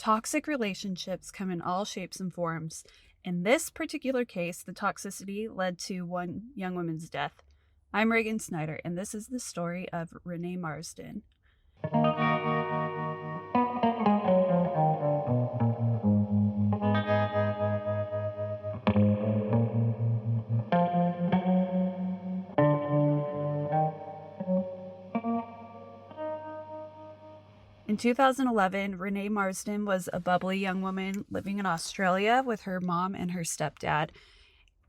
Toxic relationships come in all shapes and forms. In this particular case, the toxicity led to one young woman's death. I'm Reagan Snyder, and this is the story of Renae Marsden. In 2011, Renae Marsden was a bubbly young woman living in Australia with her mom and her stepdad.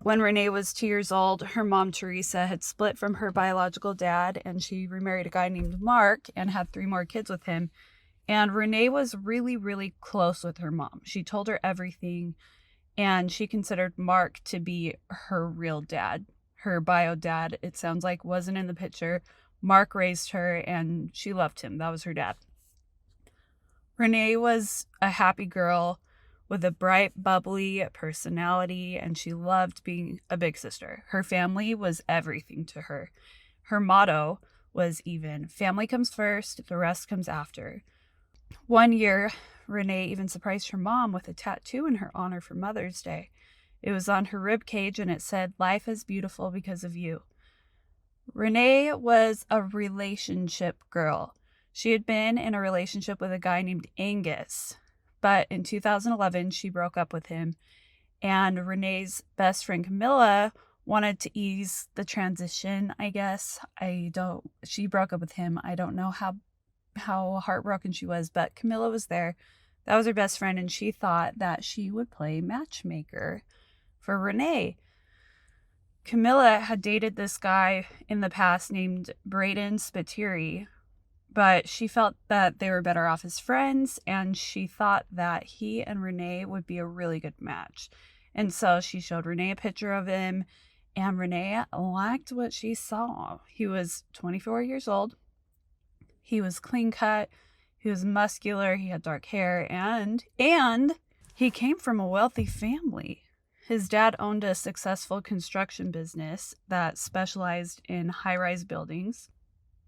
When Renae was 2 years old, her mom, Teresa, had split from her biological dad, and she remarried a guy named Mark and had 3 more kids with him. And Renae was really, really close with her mom. She told her everything, and she considered Mark to be her real dad. Her bio dad, it sounds like, wasn't in the picture. Mark raised her, and she loved him. That was her dad. Renae was a happy girl with a bright, bubbly personality, and she loved being a big sister. Her family was everything to her. Her motto was even, family comes first, the rest comes after. One year, Renae even surprised her mom with a tattoo in her honor for Mother's Day. It was on her rib cage, and it said, "Life is beautiful because of you." Renae was a relationship girl. She had been in a relationship with a guy named Angus, but in 2011, she broke up with him, and Renae's best friend Camilla wanted to ease the transition, I guess. She broke up with him. I don't know how heartbroken she was, but Camilla was there. That was her best friend, and she thought that she would play matchmaker for Renae. Camilla had dated this guy in the past named Braden Spiteri, but she felt that they were better off as friends, and she thought that he and Renae would be a really good match. And so she showed Renae a picture of him, and Renae liked what she saw. He was 24 years old. He was clean cut. He was muscular. He had dark hair, and he came from a wealthy family. His dad owned a successful construction business that specialized in high-rise buildings,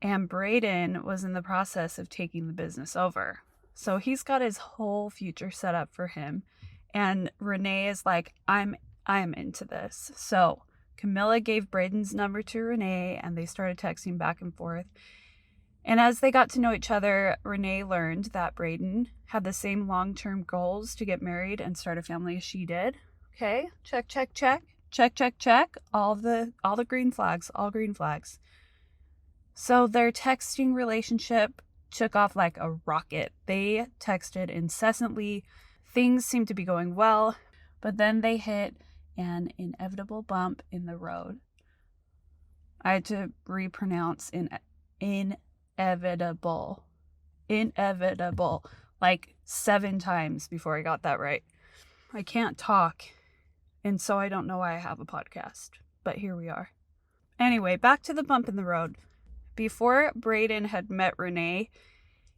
and Braden was in the process of taking the business over. So he's got his whole future set up for him. And Renae is like, I'm into this. So Camilla gave Braden's number to Renae, and they started texting back and forth. And as they got to know each other, Renae learned that Braden had the same long-term goals to get married and start a family as she did. Okay, check, check, check. Check, check, check. All the green flags, all green flags. So their texting relationship took off like a rocket. They texted incessantly. Things seemed to be going well, but then they hit an inevitable bump in the road. I had to repronounce inevitable like 7 times before I got that right. I can't talk, and so I don't know why I have a podcast, but here we are. Anyway, back to the bump in the road. Before Braden had met Renae,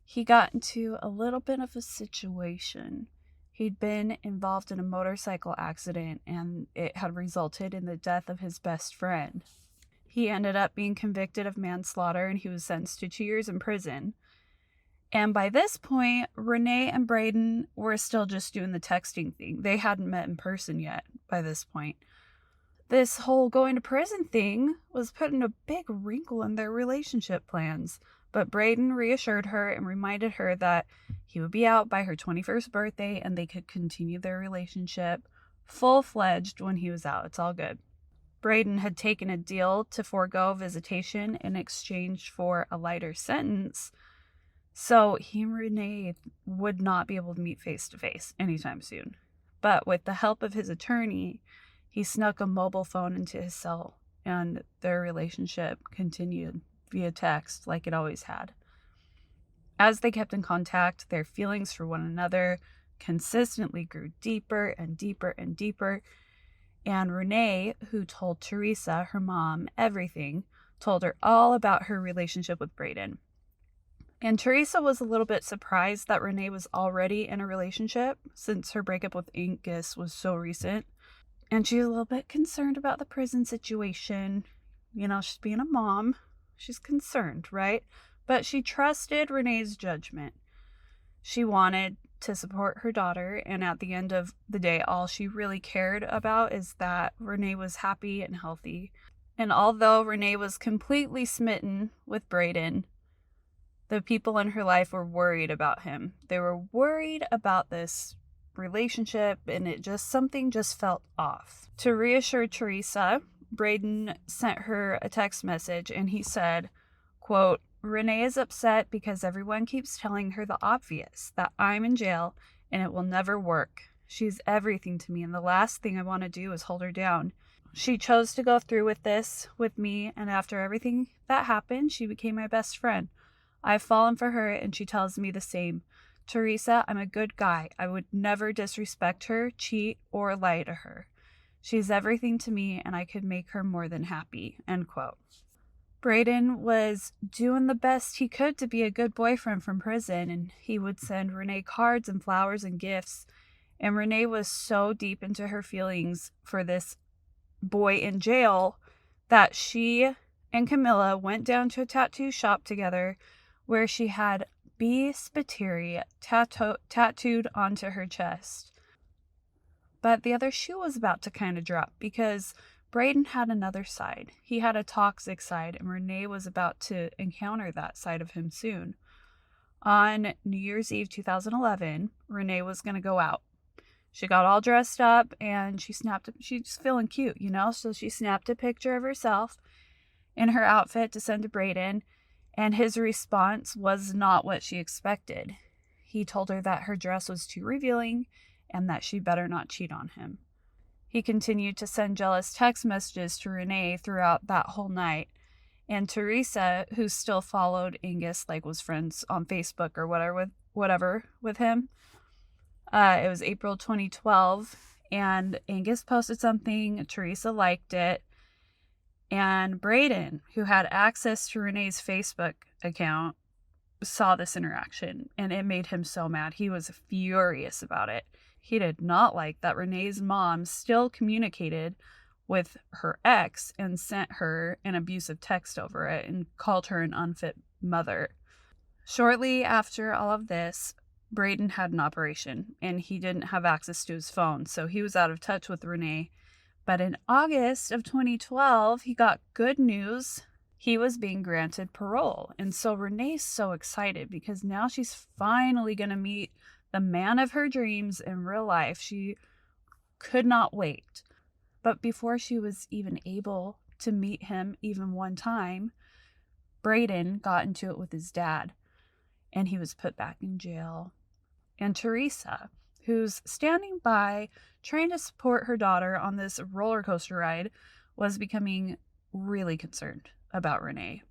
he got into a little bit of a situation. He'd been involved in a motorcycle accident, and it had resulted in the death of his best friend. He ended up being convicted of manslaughter, and he was sentenced to 2 years in prison. And by this point, Renae and Braden were still just doing the texting thing. They hadn't met in person yet by this point. This whole going to prison thing was putting a big wrinkle in their relationship plans, but Braden reassured her and reminded her that he would be out by her 21st birthday and they could continue their relationship full-fledged when he was out. It's all good. Braden had taken a deal to forego visitation in exchange for a lighter sentence, so he and Renae would not be able to meet face-to-face anytime soon. But with the help of his attorney, he snuck a mobile phone into his cell, and their relationship continued via text like it always had. As they kept in contact, their feelings for one another consistently grew deeper and deeper and deeper, and Renae, who told Teresa, her mom, everything, told her all about her relationship with Braden. And Teresa was a little bit surprised that Renae was already in a relationship since her breakup with Angus was so recent. And she was a little bit concerned about the prison situation. You know, she's being a mom. She's concerned, right? But she trusted Renae's judgment. She wanted to support her daughter, and at the end of the day, all she really cared about is that Renae was happy and healthy. And although Renae was completely smitten with Braden, the people in her life were worried about him. They were worried about this relationship, and something just felt off. To reassure Teresa, Braden sent her a text message, and he said, quote, "Renae is upset because everyone keeps telling her the obvious, that I'm in jail and it will never work. She's everything to me, and the last thing I want to do is hold her down. She chose to go through with this with me, and after everything that happened, she became my best friend. I've fallen for her, and she tells me the same. Teresa, I'm a good guy. I would never disrespect her, cheat, or lie to her. She's everything to me, and I could make her more than happy." End quote. Braden was doing the best he could to be a good boyfriend from prison, and he would send Renae cards and flowers and gifts. And Renae was so deep into her feelings for this boy in jail that she and Camilla went down to a tattoo shop together where she had B. Spiteri tattooed onto her chest. But the other shoe was about to kind of drop because Braden had another side. He had a toxic side, and Renae was about to encounter that side of him soon. On New Year's Eve 2011, Renae was going to go out. She got all dressed up, and she's feeling cute, so she snapped a picture of herself in her outfit to send to Braden, and his response was not what she expected. He told her that her dress was too revealing and that she better not cheat on him. He continued to send jealous text messages to Renae throughout that whole night. And Teresa, who still followed Angus, was friends on Facebook or whatever with him. It was April 2012, and Angus posted something. Teresa liked it. And Braden, who had access to Renae's Facebook account, saw this interaction, and it made him so mad. He was furious about it. He did not like that Renae's mom still communicated with her ex and sent her an abusive text over it and called her an unfit mother. Shortly after all of this, Braden had an operation, and he didn't have access to his phone, so he was out of touch with Renae. But in August of 2012, he got good news. He was being granted parole. And so Renae's so excited because now she's finally going to meet the man of her dreams in real life. She could not wait. But before she was even able to meet him even one time, Braden got into it with his dad, and he was put back in jail. And Teresa, who's standing by trying to support her daughter on this roller coaster ride, was becoming really concerned about Renae.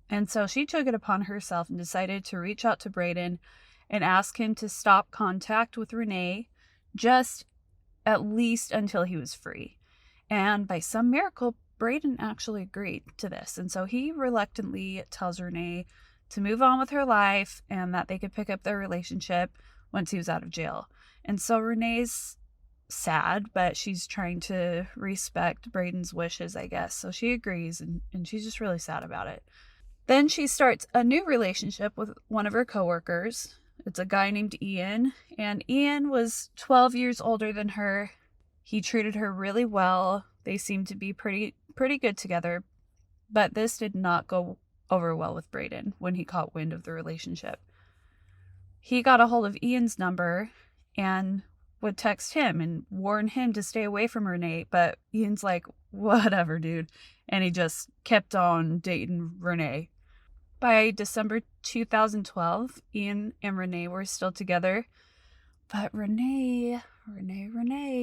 And so she took it upon herself and decided to reach out to Braden and ask him to stop contact with Renae, just at least until he was free. And by some miracle, Braden actually agreed to this. And so he reluctantly tells Renae to move on with her life and that they could pick up their relationship once he was out of jail. And so Renae's sad, but she's trying to respect Braden's wishes, I guess. So she agrees, and she's just really sad about it. Then she starts a new relationship with one of her coworkers. It's a guy named Ian, and Ian was 12 years older than her. He treated her really well. They seemed to be pretty good together, but this did not go over well with Braden when he caught wind of the relationship. He got a hold of Ian's number and would text him and warn him to stay away from Renae, but Ian's like, whatever, dude. And he just kept on dating Renae. By December 2012, Ian and Renae were still together, but Renae,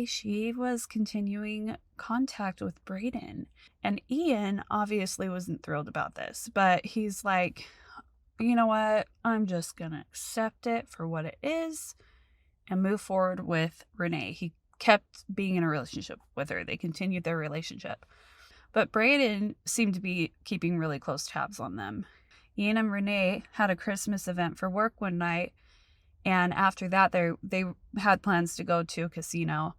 she was continuing contact with Braden. And Ian obviously wasn't thrilled about this, but he's like, you know what? I'm just going to accept it for what it is and move forward with Renae. He kept being in a relationship with her. They continued their relationship. But Braden seemed to be keeping really close tabs on them. Ian and Renae had a Christmas event for work one night, and after that, they had plans to go to a casino.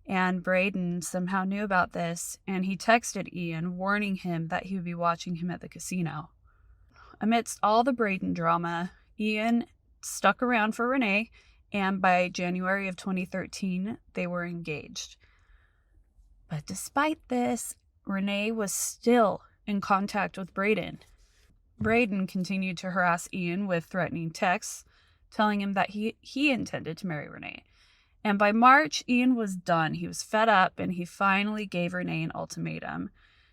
And Braden somehow knew about this, and he texted Ian, warning him that he would be watching him at the casino. Amidst all the Braden drama, Ian stuck around for Renae, and by January of 2013, they were engaged. But despite this, Renae was still in contact with Braden. Braden continued to harass Ian with threatening texts, telling him that he intended to marry Renae. And by March, Ian was done. He was fed up, and he finally gave Renae an ultimatum.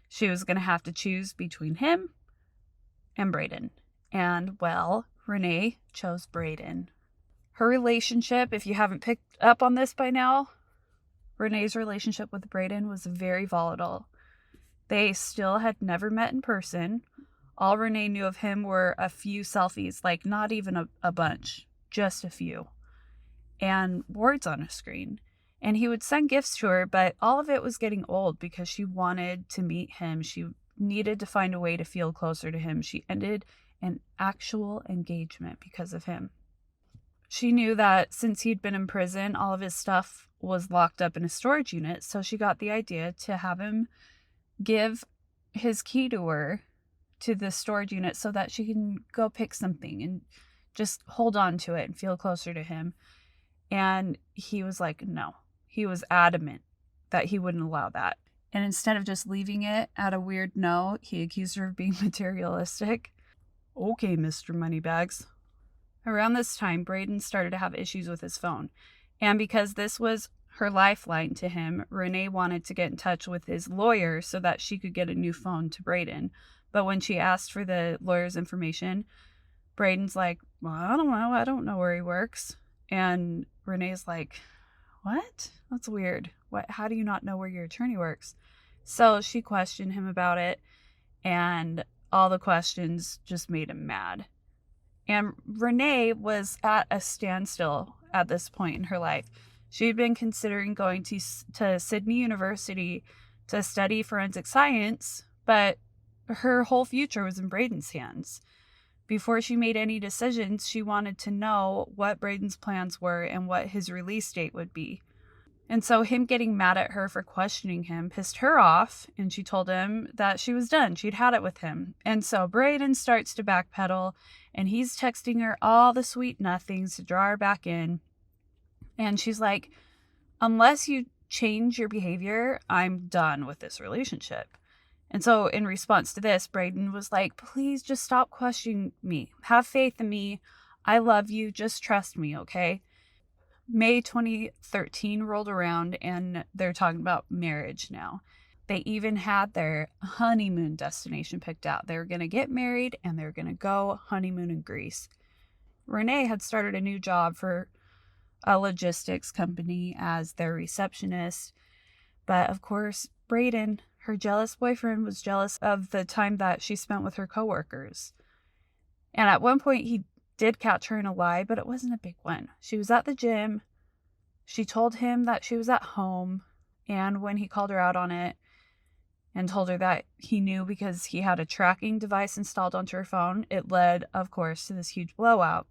She was going to have to choose between him and Braden. And, well, Renae chose Braden. Her relationship, if you haven't picked up on this by now, Renae's relationship with Braden was very volatile. They still had never met in person. All Renae knew of him were a few selfies, like not even a bunch, just a few, and words on a screen. And he would send gifts to her, but all of it was getting old because she wanted to meet him. She needed to find a way to feel closer to him. She ended an actual engagement because of him. She knew that since he'd been in prison, all of his stuff was locked up in a storage unit, so she got the idea to have him give his key to her to the storage unit so that she can go pick something and just hold on to it and feel closer to him. And he was like, no. He was adamant that he wouldn't allow that. And instead of just leaving it at a weird no, he accused her of being materialistic. Okay, Mr. Moneybags. Around this time, Braden started to have issues with his phone. And because this was her lifeline to him, Renae wanted to get in touch with his lawyer so that she could get a new phone to Braden. But when she asked for the lawyer's information, Braden's like, well, I don't know where he works. And Renee's like, what? That's weird. How do you not know where your attorney works? So she questioned him about it, and all the questions just made him mad. And Renae was at a standstill at this point in her life. She'd been considering going to Sydney University to study forensic science, but her whole future was in Braden's hands. Before she made any decisions, she wanted to know what Braden's plans were and what his release date would be. And so him getting mad at her for questioning him pissed her off, and she told him that she was done. She'd had it with him. And so Braden starts to backpedal, and he's texting her all the sweet nothings to draw her back in. And she's like, unless you change your behavior, I'm done with this relationship. And so in response to this, Braden was like, please just stop questioning me. Have faith in me. I love you. Just trust me, okay? May 2013 rolled around, and they're talking about marriage now. They even had their honeymoon destination picked out. They were going to get married, and they were going to go honeymoon in Greece. Renae had started a new job for a logistics company as their receptionist. But of course, Braden, her jealous boyfriend, was jealous of the time that she spent with her coworkers. And at one point, he did catch her in a lie, but it wasn't a big one. She was at the gym. She told him that she was at home. And when he called her out on it and told her that he knew because he had a tracking device installed onto her phone, it led, of course, to this huge blowout.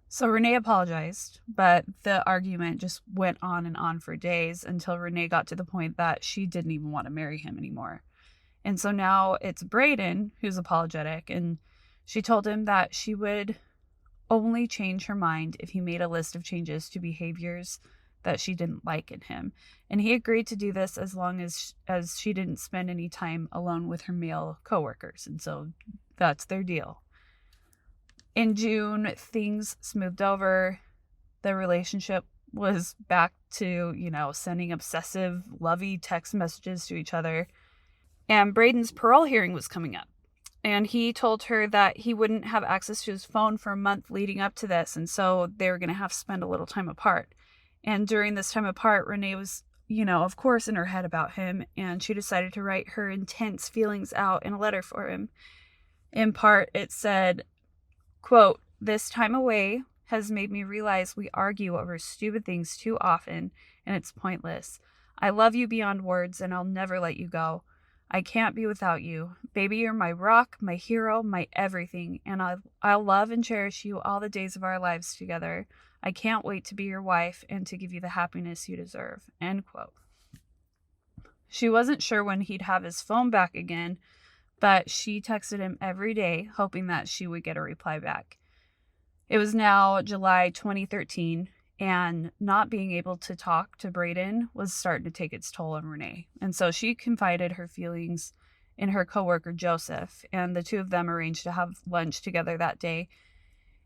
So Renae apologized, but the argument just went on and on for days until Renae got to the point that she didn't even want to marry him anymore. And so now it's Braden who's apologetic, and she told him that she would only change her mind if he made a list of changes to behaviors that she didn't like in him. And he agreed to do this as long as she didn't spend any time alone with her male coworkers. And so that's their deal. In June, things smoothed over. The relationship was back to, sending obsessive, lovey text messages to each other. And Braden's parole hearing was coming up. And he told her that he wouldn't have access to his phone for a month leading up to this. And so they were going to have to spend a little time apart. And during this time apart, Renae was, of course, in her head about him. And she decided to write her intense feelings out in a letter for him. In part, it said, quote, "This time away has made me realize we argue over stupid things too often, and it's pointless. I love you beyond words, and I'll never let you go. I can't be without you. Baby, you're my rock, my hero, my everything, and I'll love and cherish you all the days of our lives together. I can't wait to be your wife and to give you the happiness you deserve." End quote. She wasn't sure when he'd have his phone back again, but she texted him every day, hoping that she would get a reply back. It was now July 2013, and not being able to talk to Braden was starting to take its toll on Renae. And so she confided her feelings in her coworker Joseph, and the two of them arranged to have lunch together that day.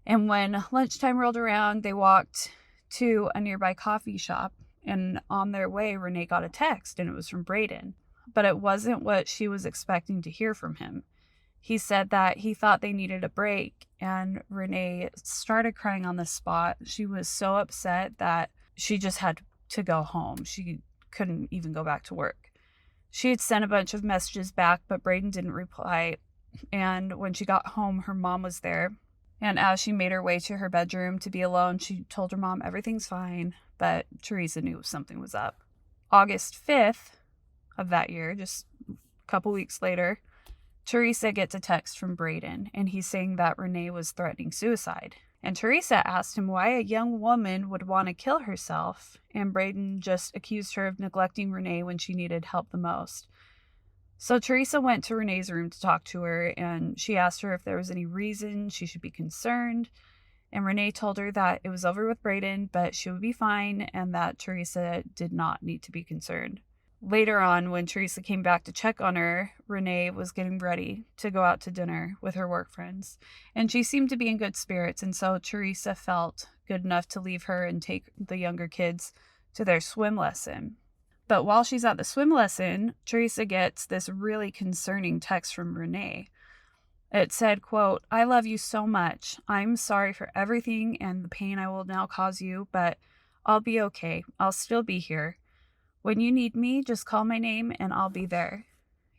And when lunchtime rolled around, they walked to a nearby coffee shop, and on their way, Renae got a text, and it was from Braden. But it wasn't what she was expecting to hear from him. He said that he thought they needed a break, and Renae started crying on the spot. She was so upset that she just had to go home. She couldn't even go back to work. She had sent a bunch of messages back, but Braden didn't reply. And when she got home, her mom was there. And as she made her way to her bedroom to be alone, she told her mom everything's fine, but Teresa knew something was up. August 5th of that year, just a couple weeks later, Teresa gets a text from Braden, and he's saying that Renae was threatening suicide. And Teresa asked him why a young woman would want to kill herself, and Braden just accused her of neglecting Renae when she needed help the most. So Teresa went to Renae's room to talk to her, and she asked her if there was any reason she should be concerned. And Renae told her that it was over with Braden, but she would be fine, and that Teresa did not need to be concerned. Later on, when Teresa came back to check on her, Renae was getting ready to go out to dinner with her work friends, and she seemed to be in good spirits, and so Teresa felt good enough to leave her and take the younger kids to their swim lesson. But while she's at the swim lesson, Teresa gets this really concerning text from Renae. It said, quote, "I love you so much. I'm sorry for everything and the pain I will now cause you, but I'll be okay. I'll still be here. When you need me, just call my name and I'll be there.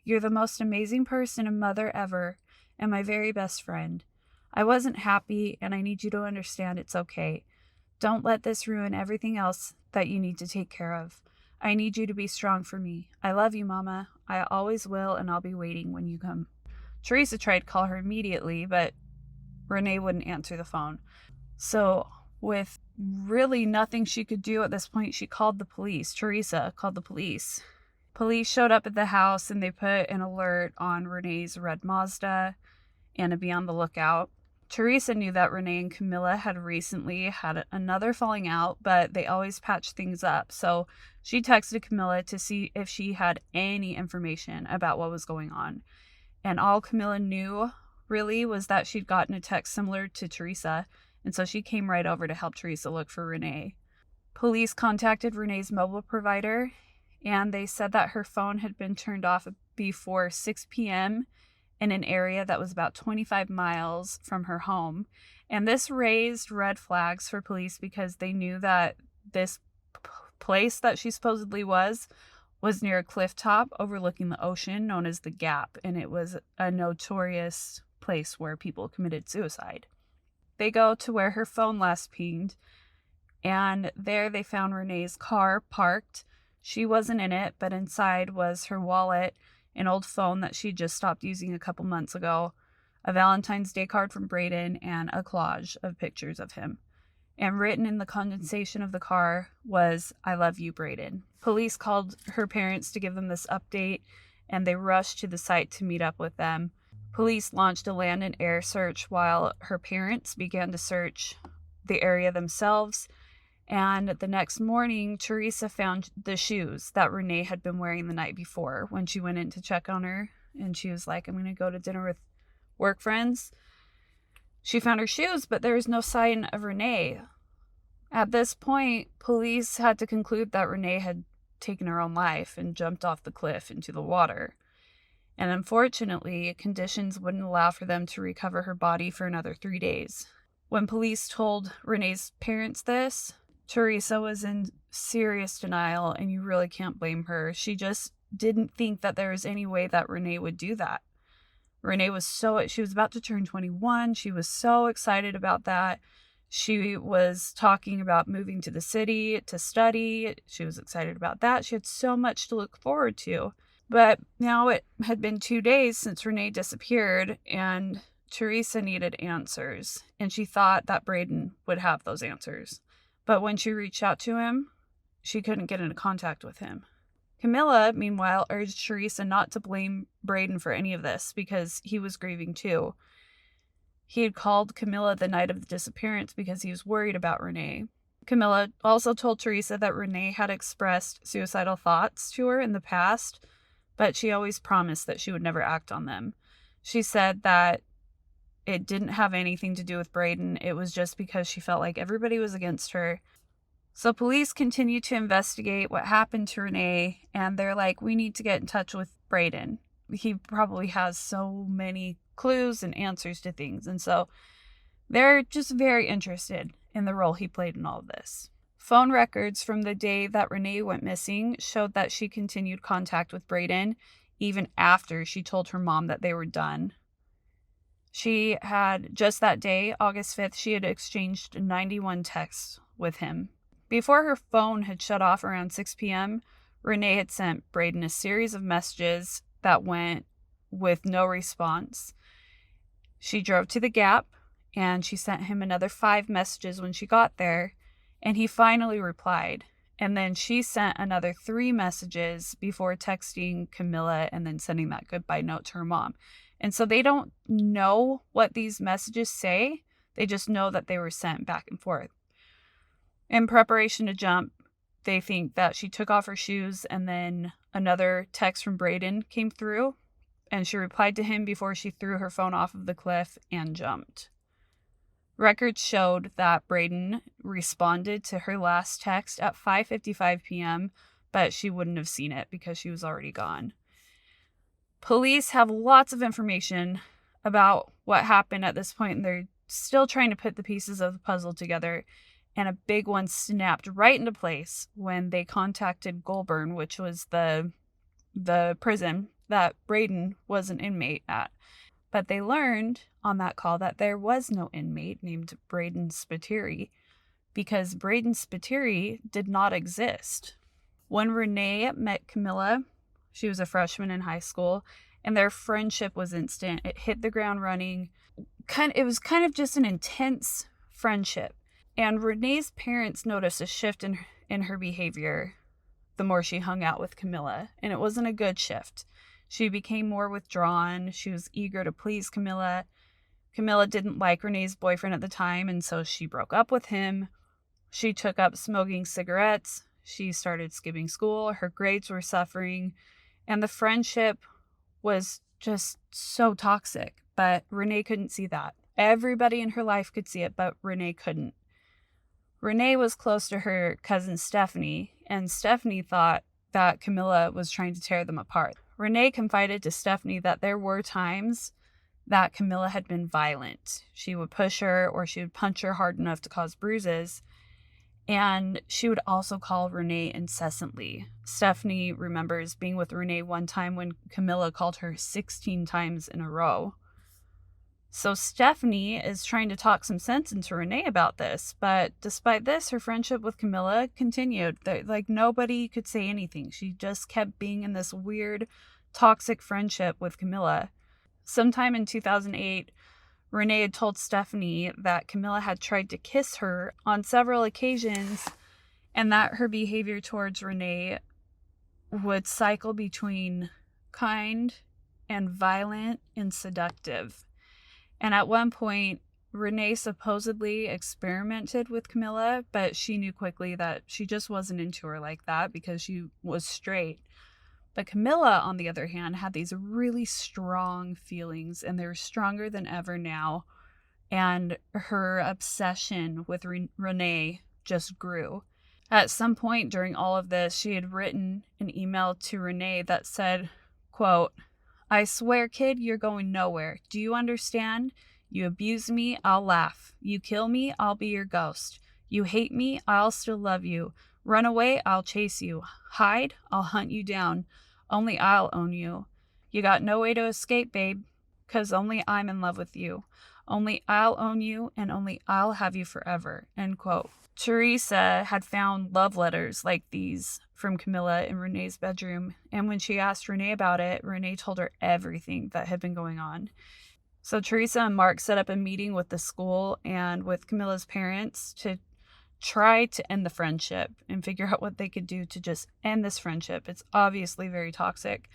You're the most amazing person and mother ever, and my very best friend. I wasn't happy, and I need you to understand it's okay. Don't let this ruin everything else that you need to take care of. I need you to be strong for me. I love you, Mama. I always will, and I'll be waiting when you come." Teresa tried to call her immediately, but Renae wouldn't answer the phone. So with really nothing she could do at this point, she called the police. Teresa called the police. Police showed up at the house, and they put an alert on Renae's red Mazda and to be on the lookout. Teresa knew that Renae and Camilla had recently had another falling out, but they always patched things up. So she texted Camilla to see if she had any information about what was going on. And all Camilla knew really was that she'd gotten a text similar to Teresa, and so she came right over to help Teresa look for Renae. Police contacted Renae's mobile provider, and they said that her phone had been turned off before 6 p.m. in an area that was about 25 miles from her home. And this raised red flags for police because they knew that this place that she supposedly was near a cliff top overlooking the ocean known as the Gap, and it was a notorious place where people committed suicide. They go to where her phone last pinged, and there they found Renae's car parked. She wasn't in it, but inside was her wallet, an old phone that she just stopped using a couple months ago, a Valentine's Day card from Braden, and a collage of pictures of him. And written in the condensation of the car was, "I love you, Braden." Police called her parents to give them this update, and they rushed to the site to meet up with them. Police launched a land and air search while her parents began to search the area themselves. And the next morning, Teresa found the shoes that Renae had been wearing the night before when she went in to check on her. And she was like, "I'm going to go to dinner with work friends." She found her shoes, but there was no sign of Renae. At this point, police had to conclude that Renae had taken her own life and jumped off the cliff into the water. And unfortunately, conditions wouldn't allow for them to recover her body for another 3 days. When police told Renae's parents this, Teresa was in serious denial, and you really can't blame her. She just didn't think that there was any way that Renae would do that. Renae she was about to turn 21. She was so excited about that. She was talking about moving to the city to study. She was excited about that. She had so much to look forward to. But now it had been 2 days since Renae disappeared, and Teresa needed answers, and she thought that Braden would have those answers. But when she reached out to him, she couldn't get into contact with him. Camilla, meanwhile, urged Teresa not to blame Braden for any of this because he was grieving too. He had called Camilla the night of the disappearance because he was worried about Renae. Camilla also told Teresa that Renae had expressed suicidal thoughts to her in the past, but she always promised that she would never act on them. She said that it didn't have anything to do with Braden. It was just because she felt like everybody was against her. So police continue to investigate what happened to Renae, and they're like, we need to get in touch with Braden. He probably has so many clues and answers to things. And so they're just very interested in the role he played in all of this. Phone records from the day that Renae went missing showed that she continued contact with Braden even after she told her mom that they were done. She had, just that day, August 5th, she had exchanged 91 texts with him. Before her phone had shut off around 6 p.m., Renae had sent Braden a series of messages that went with no response. She drove to the Gap, and she sent him another 5 messages when she got there, and he finally replied. And then she sent another 3 messages before texting Camilla and then sending that goodbye note to her mom. And so they don't know what these messages say. They just know that they were sent back and forth. In preparation to jump, they think that she took off her shoes, and then another text from Braden came through, and she replied to him before she threw her phone off of the cliff and jumped. Records showed that Braden responded to her last text at 5:55 p.m., but she wouldn't have seen it because she was already gone. Police have lots of information about what happened at this point, and they're still trying to put the pieces of the puzzle together, and a big one snapped right into place when they contacted Goulburn, which was the prison that Braden was an inmate at. But they learned on that call that there was no inmate named Braden Spiteri because Braden Spiteri did not exist. When Renae met Camilla, she was a freshman in high school, and their friendship was instant. It hit the ground running. It was kind of just an intense friendship. And Renae's parents noticed a shift in her behavior the more she hung out with Camilla, and it wasn't a good shift. She became more withdrawn. She was eager to please Camilla. Camilla didn't like Renae's boyfriend at the time, and so she broke up with him. She took up smoking cigarettes. She started skipping school. Her grades were suffering, and the friendship was just so toxic. But Renae couldn't see that. Everybody in her life could see it, but Renae couldn't. Renae was close to her cousin Stephanie, and Stephanie thought that Camilla was trying to tear them apart. Renae confided to Stephanie that there were times that Camilla had been violent. She would push her, or she would punch her hard enough to cause bruises. And she would also call Renae incessantly. Stephanie remembers being with Renae one time when Camilla called her 16 times in a row. So Stephanie is trying to talk some sense into Renae about this, but despite this, her friendship with Camilla continued. Nobody could say anything. She just kept being in this weird, toxic friendship with Camilla. Sometime in 2008, Renae had told Stephanie that Camilla had tried to kiss her on several occasions, and that her behavior towards Renae would cycle between kind and violent and seductive. And at one point, Renae supposedly experimented with Camilla, but she knew quickly that she just wasn't into her like that because she was straight. But Camilla, on the other hand, had these really strong feelings, and they're stronger than ever now. And her obsession with Renae just grew. At some point during all of this, she had written an email to Renae that said, quote, "I swear, kid, you're going nowhere. Do you understand? You abuse me, I'll laugh. You kill me, I'll be your ghost. You hate me, I'll still love you. Run away, I'll chase you. Hide, I'll hunt you down. Only I'll own you. You got no way to escape, babe, 'cause only I'm in love with you. Only I'll own you, and only I'll have you forever." End quote. Teresa had found love letters like these from Camilla in Renae's bedroom, and when she asked Renae about it, Renae told her everything that had been going on. So Teresa and Mark set up a meeting with the school and with Camilla's parents to try to end the friendship and figure out what they could do to just end this friendship. It's obviously very toxic,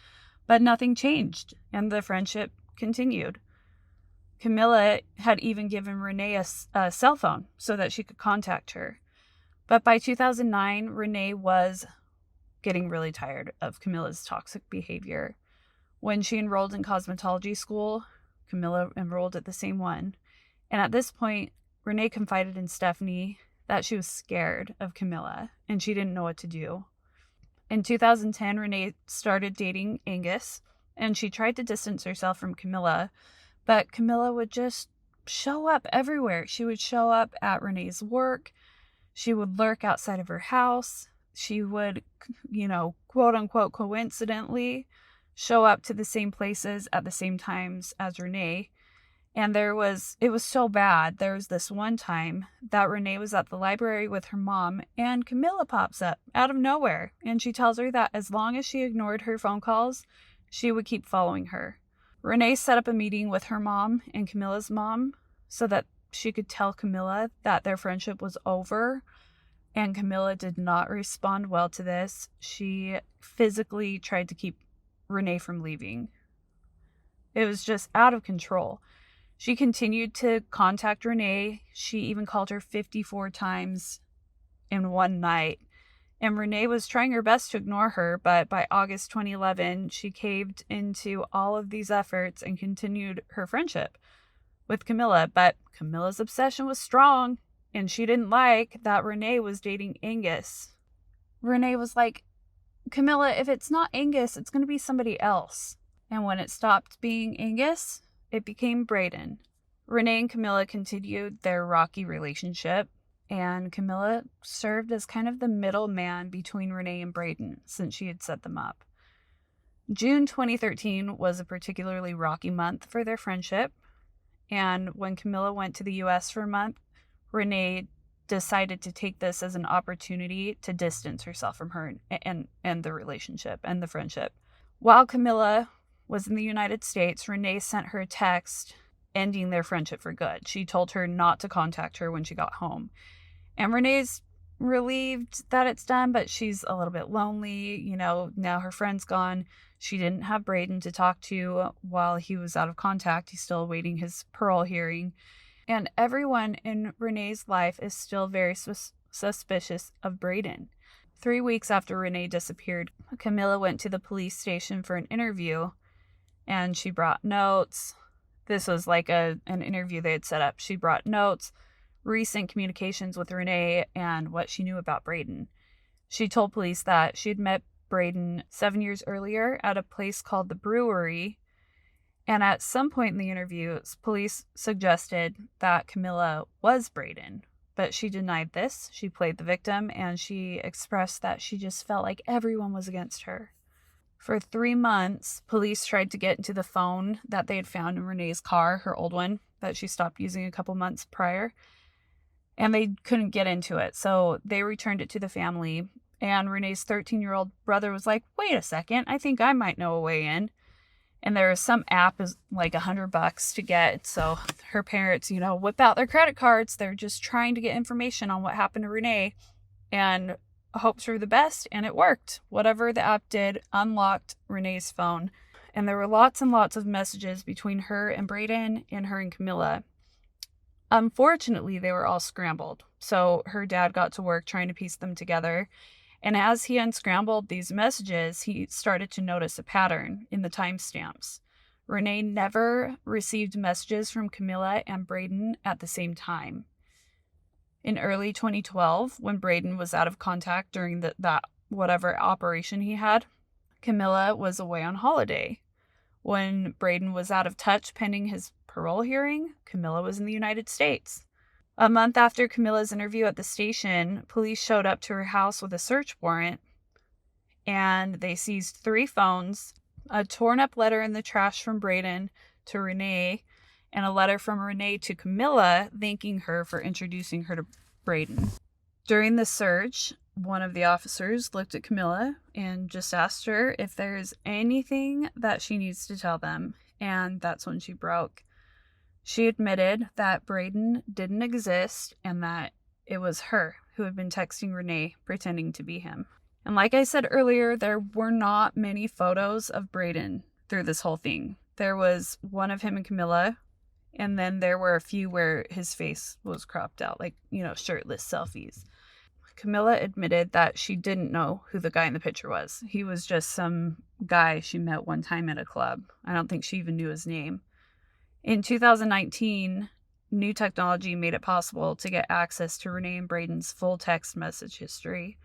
but nothing changed, and the friendship continued. Camilla had even given Renae a cell phone so that she could contact her. But by 2009, Renae was getting really tired of Camilla's toxic behavior. When she enrolled in cosmetology school, Camilla enrolled at the same one. And at this point, Renae confided in Stephanie that she was scared of Camilla and she didn't know what to do. In 2010, Renae started dating Angus and she tried to distance herself from Camilla, but Camilla would just show up everywhere. She would show up at Renae's work. She would lurk outside of her house. She would, quote unquote, coincidentally show up to the same places at the same times as Renae. And it was so bad. There was this one time that Renae was at the library with her mom and Camilla pops up out of nowhere. And she tells her that as long as she ignored her phone calls, she would keep following her. Renae set up a meeting with her mom and Camilla's mom so that she could tell Camilla that their friendship was over. And Camilla did not respond well to this. She physically tried to keep Renae from leaving. It was just out of control. She continued to contact Renae. She even called her 54 times in one night. And Renae was trying her best to ignore her, but by August 2011, she caved into all of these efforts and continued her friendship with Camilla. But Camilla's obsession was strong, and she didn't like that Renae was dating Angus. Renae was like, Camilla, if it's not Angus, it's going to be somebody else. And when it stopped being Angus, it became Braden. Renae and Camilla continued their rocky relationship, and Camilla served as kind of the middleman between Renae and Braden since she had set them up. June 2013 was a particularly rocky month for their friendship, and when Camilla went to the US for a month, Renae decided to take this as an opportunity to distance herself from her and the relationship and the friendship. While Camilla was in the United States, Renae sent her a text ending their friendship for good. She told her not to contact her when she got home. And Renae's relieved that it's done, but she's a little bit lonely. Now her friend's gone. She didn't have Braden to talk to while he was out of contact. He's still awaiting his parole hearing. And everyone in Renae's life is still very suspicious of Braden. 3 weeks after Renae disappeared, Camilla went to the police station for an interview, and she brought notes. This was like an interview they had set up. She brought notes, recent communications with Renae, and what she knew about Braden. She told police that she had met Braden 7 years earlier at a place called the Brewery. And at some point in the interview, police suggested that Camilla was Braden, but she denied this. She played the victim, and she expressed that she just felt like everyone was against her. For 3 months, police tried to get into the phone that they had found in Renae's car, her old one, that she stopped using a couple months prior, and they couldn't get into it. So they returned it to the family, and Renae's 13-year-old brother was like, wait a second, I think I might know a way in. And there was some app is like $100 to get. So her parents, whip out their credit cards. They're just trying to get information on what happened to Renae and hopes for the best. And it worked. Whatever the app did unlocked Renae's phone. And there were lots and lots of messages between her and Braden and her and Camilla. Unfortunately, they were all scrambled. So her dad got to work trying to piece them together. And as he unscrambled these messages, he started to notice a pattern in the timestamps. Renae never received messages from Camilla and Braden at the same time. In early 2012, when Braden was out of contact during that whatever operation he had, Camilla was away on holiday. When Braden was out of touch pending his parole hearing, Camilla was in the United States. A month after Camilla's interview at the station, police showed up to her house with a search warrant, and they seized 3 phones, a torn-up letter in the trash from Braden to Renae, and a letter from Renae to Camilla thanking her for introducing her to Braden. During the search, one of the officers looked at Camilla and just asked her if there's anything that she needs to tell them, and that's when she broke. She admitted that Braden didn't exist and that it was her who had been texting Renae pretending to be him. And like I said earlier, there were not many photos of Braden through this whole thing. There was one of him and Camilla And then there were a few where his face was cropped out, like, shirtless selfies. Camilla admitted that she didn't know who the guy in the picture was. He was just some guy she met one time at a club. I don't think she even knew his name. In 2019, new technology made it possible to get access to Renae and Braden's full text message history.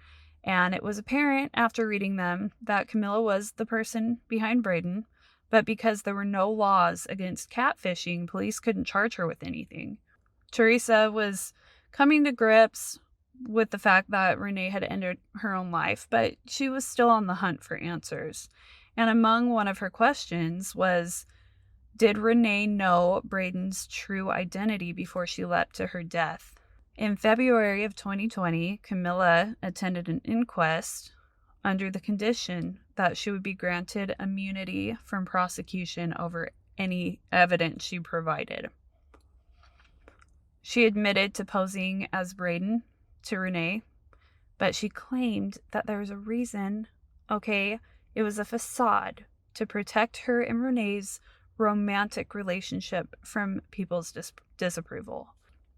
And it was apparent after reading them that Camilla was the person behind Braden. But because there were no laws against catfishing, police couldn't charge her with anything. Teresa was coming to grips with the fact that Renae had ended her own life, but she was still on the hunt for answers. And among one of her questions was, did Renae know Braden's true identity before she leapt to her death? In February of 2020, Camilla attended an inquest under the condition that she would be granted immunity from prosecution over any evidence she provided. She admitted to posing as Braden to Renae, but she claimed that there was a reason. It was a facade to protect her and Renae's romantic relationship from people's disapproval.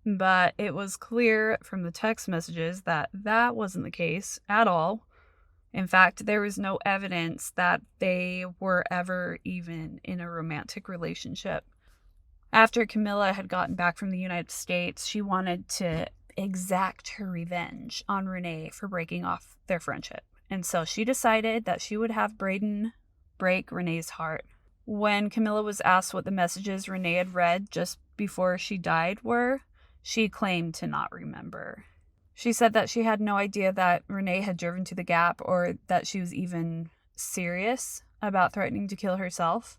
But it was clear from the text messages that that wasn't the case at all. In fact, there was no evidence that they were ever even in a romantic relationship. After Camilla had gotten back from the United States, she wanted to exact her revenge on Renae for breaking off their friendship. And so she decided that she would have Braden break Renae's heart. When Camilla was asked what the messages Renae had read just before she died were, she claimed to not remember. She said that she had no idea that Renae had driven to the Gap or that she was even serious about threatening to kill herself.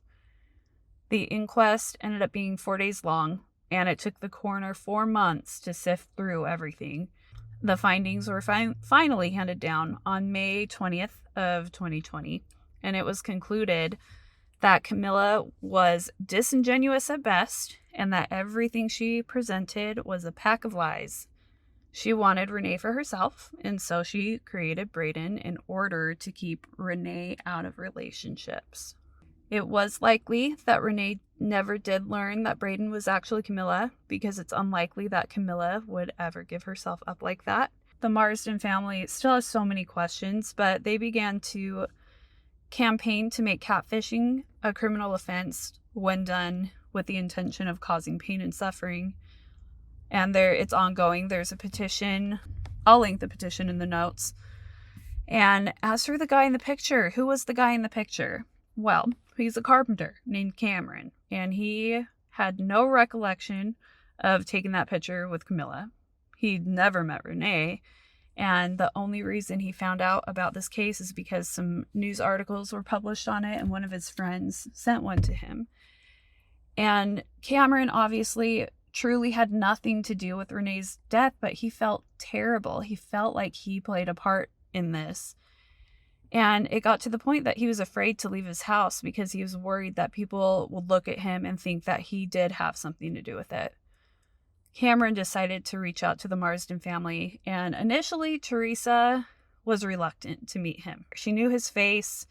The inquest ended up being 4 days long, and it took the coroner 4 months to sift through everything. The findings were finally handed down on May 20th of 2020, and it was concluded that Camilla was disingenuous at best and that everything she presented was a pack of lies. She wanted Renae for herself, and so she created Braden in order to keep Renae out of relationships. It was likely that Renae never did learn that Braden was actually Camilla, because it's unlikely that Camilla would ever give herself up like that. The Marsden family still has so many questions, but they began to campaign to make catfishing a criminal offense when done with the intention of causing pain and suffering. And it's ongoing. There's a petition. I'll link the petition in the notes. And as for the guy in the picture, who was the guy in the picture? Well, he's a carpenter named Cameron, and he had no recollection of taking that picture with Camilla. He'd never met Renae, and the only reason he found out about this case is because some news articles were published on it, and one of his friends sent one to him. And Cameron obviously truly had nothing to do with Renae's death, but he felt terrible. He felt like he played a part in this. And it got to the point that he was afraid to leave his house because he was worried that people would look at him and think that he did have something to do with it. Cameron decided to reach out to the Marsden family, and initially Teresa was reluctant to meet him. She knew his face.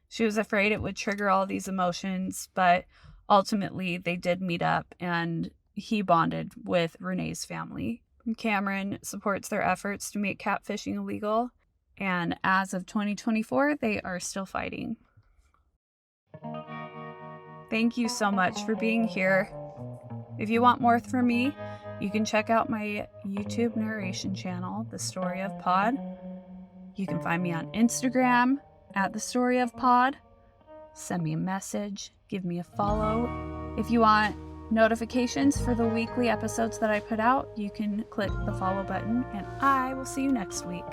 She was afraid it would trigger all these emotions, but ultimately they did meet up, and he bonded with Renae's family. Cameron supports their efforts to make catfishing illegal, and as of 2024, they are still fighting. Thank you so much for being here. If you want more from me, you can check out my YouTube narration channel, The Story of Pod. You can find me on Instagram at The Story of Pod. Send me a message, give me a follow. If you want notifications for the weekly episodes that I put out, you can click the follow button, and I will see you next week.